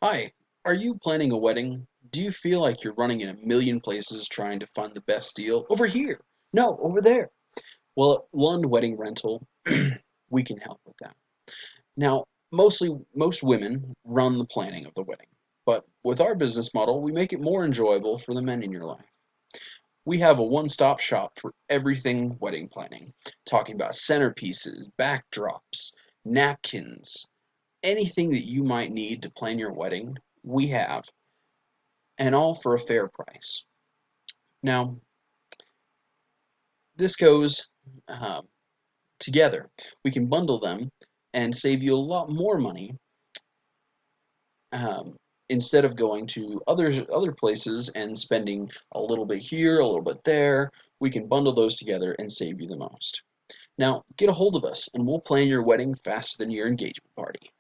Hi, are you planning a wedding? Do you feel like you're running in a million places trying to find the best deal? Over here. No, over there. Well, at Lund Wedding Rental, we can help with that. Now, most women run the planning of the wedding, but with our business model, we make it more enjoyable for the men in your life. We have a one-stop shop for everything wedding planning, talking about centerpieces, backdrops, napkins, anything that you might need to plan your wedding, we have, and all for a fair price. Now, this goes um, together. We can bundle them and save you a lot more money um, instead of going to other places and spending a little bit here, a little bit there. We can bundle those together and save you the most. Now, get a hold of us and we'll plan your wedding faster than your engagement party.